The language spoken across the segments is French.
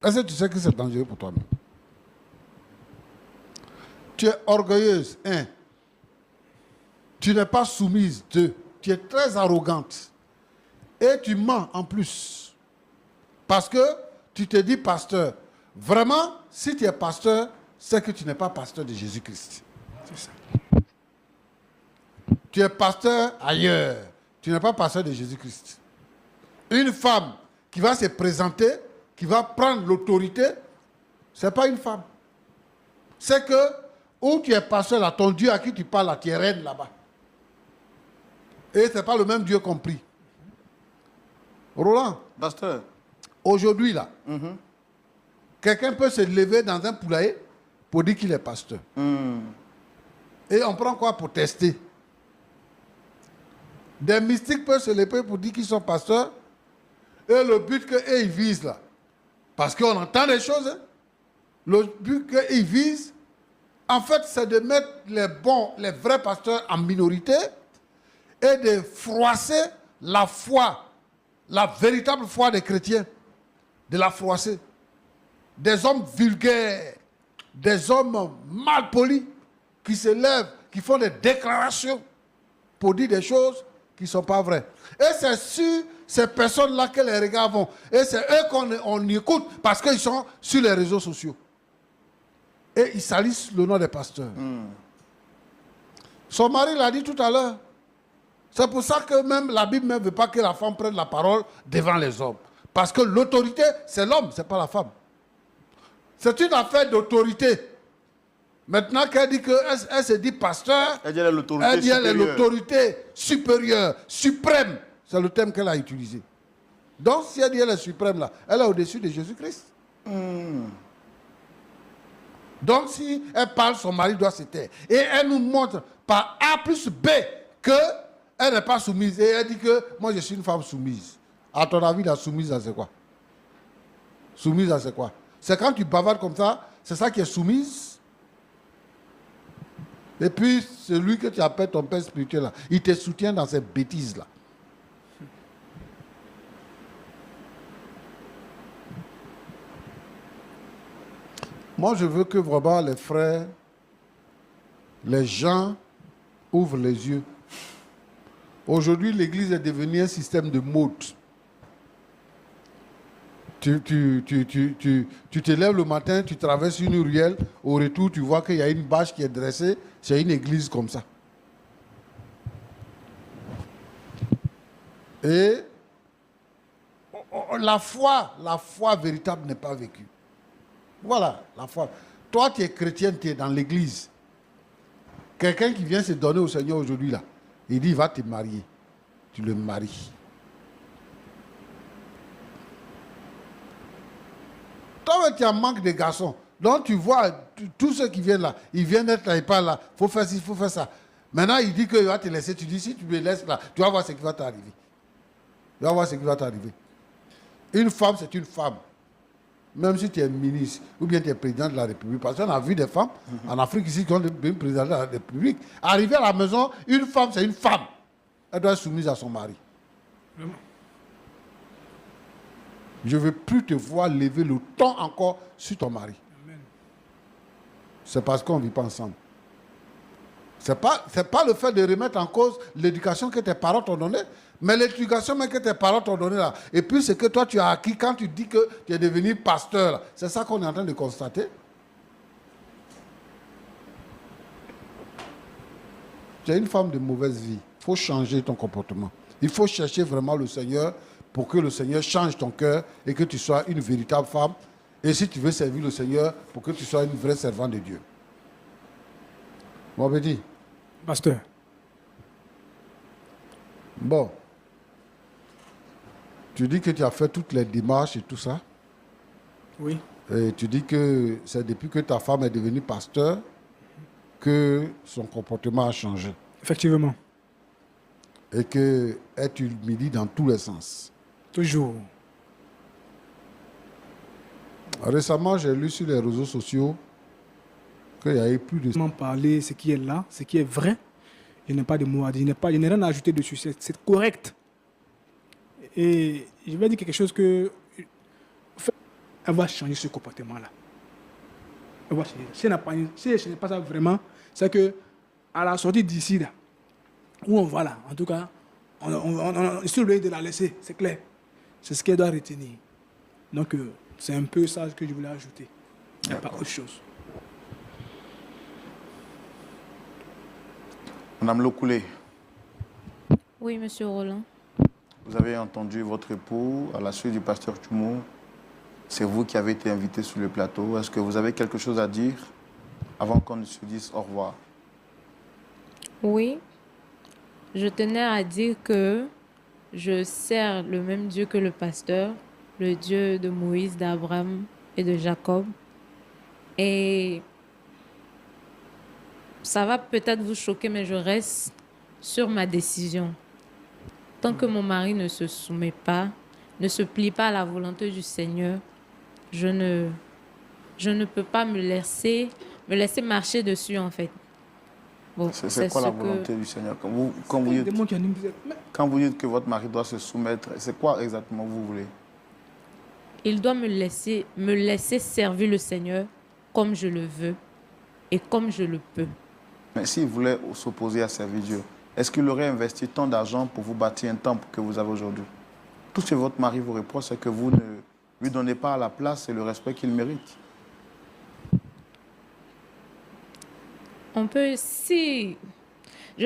Est-ce que tu sais que c'est dangereux pour toi-même? Tu es orgueilleuse, un. Tu n'es pas soumise, deux. Tu es très arrogante. Et tu mens en plus. Parce que tu te dis pasteur. Vraiment, si tu es pasteur, c'est que tu n'es pas pasteur de Jésus-Christ. C'est ça. Tu es pasteur ailleurs. Tu n'es pas pasteur de Jésus-Christ. Une femme qui va se présenter, qui va prendre l'autorité, ce n'est pas une femme. C'est que, où tu es pasteur là, ton Dieu à qui tu parles là, tu es reine là-bas. Et ce n'est pas le même Dieu compris. Roland, pasteur, aujourd'hui là, quelqu'un peut se lever dans un poulailler pour dire qu'il est pasteur. Et on prend quoi pour tester? Des mystiques peuvent se lever pour dire qu'ils sont pasteurs. Et le but qu'eux ils visent là, parce qu'on entend des choses, hein, le but qu'ils visent, en fait, c'est de mettre les vrais pasteurs en minorité et de froisser la foi, la véritable foi des chrétiens, de la froisser. Des hommes vulgaires, des hommes mal polis, qui se lèvent, qui font des déclarations pour dire des choses qui ne sont pas vraies. Et c'est sur ces personnes-là que les regards vont. Et c'est eux qu'on écoute parce qu'ils sont sur les réseaux sociaux. Et ils salissent le nom des pasteurs. Son mari l'a dit tout à l'heure. C'est pour ça que même la Bible ne veut pas que la femme prenne la parole devant les hommes. Parce que l'autorité, c'est l'homme, ce n'est pas la femme. C'est une affaire d'autorité. Maintenant qu'elle dit qu'elle se dit pasteur, elle dit elle est l'autorité supérieure, suprême. C'est le terme qu'elle a utilisé. Donc si elle dit elle est suprême là, elle est au-dessus de Jésus-Christ. Donc si elle parle, son mari doit se taire. Et elle nous montre par A plus B qu'elle n'est pas soumise. Et elle dit que moi je suis une femme soumise. À ton avis, la soumise à c'est quoi? Soumise à c'est quoi? C'est quand tu bavardes comme ça, c'est ça qui est soumise. Et puis, celui que tu appelles ton père spirituel, là, il te soutient dans ces bêtises-là. Moi, je veux que vraiment les frères, les gens ouvrent les yeux. Aujourd'hui, l'église est devenue un système de mode. Tu te lèves le matin, tu traverses une ruelle, au retour, tu vois qu'il y a une bâche qui est dressée, c'est une église comme ça. Et la foi véritable n'est pas vécue. Voilà, la foi. Toi, tu es chrétien, tu es dans l'église. Quelqu'un qui vient se donner au Seigneur aujourd'hui, là, il dit, va te marier. Tu le maries. Toi, tu as un manque de garçons. Donc, tu vois, tous ceux qui viennent là, ils viennent d'être là, ils parlent là, il faut faire ci, il faut faire ça. Maintenant, il dit qu'il va te laisser. Tu dis, si tu me laisses là, tu vas voir ce qui va t'arriver. Tu vas voir ce qui va t'arriver. Une femme, c'est une femme. Même si tu es ministre ou bien tu es président de la République. Parce qu'on a vu des femmes en Afrique ici qui ont devenu président de la République. Arriver à la maison, une femme, c'est une femme. Elle doit être soumise à son mari. Vraiment. Je ne veux plus te voir lever le ton encore sur ton mari. C'est parce qu'on ne vit pas ensemble. Ce n'est pas le fait de remettre en cause l'éducation que tes parents t'ont donnée, mais l'éducation même que tes parents t'ont donnée là. Et puis ce que toi tu as acquis quand tu dis que tu es devenu pasteur. C'est ça qu'on est en train de constater. Tu es une femme de mauvaise vie. Il faut changer ton comportement. Il faut chercher vraiment le Seigneur pour que le Seigneur change ton cœur et que tu sois une véritable femme. Et si tu veux servir le Seigneur, pour que tu sois une vraie servante de Dieu. Mon petit. Pasteur. Bon. Tu dis que tu as fait toutes les démarches et tout ça. Oui. Et tu dis que c'est depuis que ta femme est devenue pasteur que son comportement a changé. Effectivement. Et qu'elle t'humilie dans tous les sens. Toujours. Récemment, j'ai lu sur les réseaux sociaux qu'il y a eu plus de... Parler ce qui est là, ce qui est vrai. Il n'y a pas de mots à dire. Il n'y a rien à ajouter dessus. C'est correct. Et je vais dire quelque chose que... elle va changer ce comportement-là. Elle va changer. Si elle ne change pas ça vraiment, c'est que à la sortie d'ici, là, où on va là, en tout cas, on est sur le lieu de la laisser, c'est clair. C'est ce qu'elle doit retenir. Donc, c'est un peu ça que je voulais ajouter. Il n'y a pas autre chose. Madame Lokoulé, Oui, monsieur Roland. vous avez entendu votre époux à la suite du pasteur Tchoumou. C'est vous qui avez été invité sur le plateau. Est-ce que vous avez quelque chose à dire avant qu'on ne se dise au revoir? Oui, je tenais à dire que je sers le même Dieu que le pasteur, le Dieu de Moïse, d'Abraham et de Jacob. Et ça va peut-être vous choquer, mais je reste sur ma décision. Tant que mon mari ne se soumet pas, ne se plie pas à la volonté du Seigneur, je ne peux pas me laisser marcher dessus, en fait. Bon, C'est quoi la volonté du Seigneur? Quand vous dites que votre mari doit se soumettre, c'est quoi exactement vous voulez? Il doit me laisser servir le Seigneur comme je le veux et comme je le peux. Mais s'il voulait s'opposer à servir Dieu, est-ce qu'il aurait investi tant d'argent pour vous bâtir un temple que vous avez aujourd'hui? Tout ce que votre mari vous reproche, c'est que vous ne lui donnez pas la place et le respect qu'il mérite. Je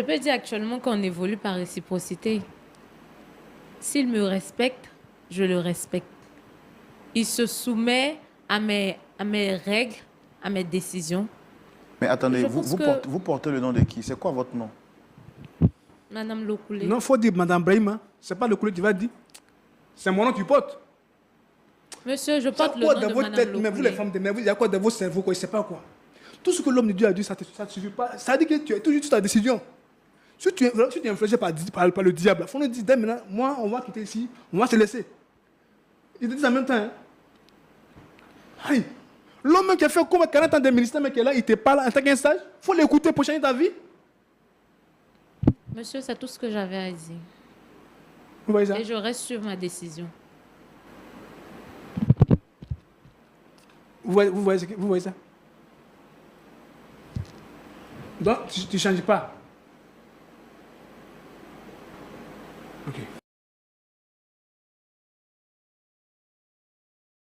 peux dire actuellement qu'on évolue par réciprocité. S'il me respecte, je le respecte. Il se soumet à mes règles, à mes décisions. Mais attendez, vous portez le nom de qui? C'est quoi votre nom? Madame Lokoulé. Non, il faut dire Madame Brahima. Ce n'est pas Lokoulé qui va dire. C'est mon nom que tu portes. Monsieur, je porte le nom de Madame Lokoulé. Mais vous, les femmes de mer, il y a quoi dans vos cerveaux, quoi, je ne sais pas quoi. Tout ce que l'homme de Dieu a dit, ça ne suffit pas. Ça dit que tu es toujours sur ta décision. Si tu es influencé par le diable, il faut nous dire, dès maintenant, moi, on va quitter ici, on va se laisser. Ils te disent en même temps. Hein. Allez, l'homme qui a fait 40 ans de ministère, mais qui est là, il te parle en tant qu'un sage, il faut l'écouter pour changer ta vie. Monsieur, c'est tout ce que j'avais à dire. Vous voyez ça? Et je reste sur ma décision. Vous voyez ça? Donc, tu ne changes pas.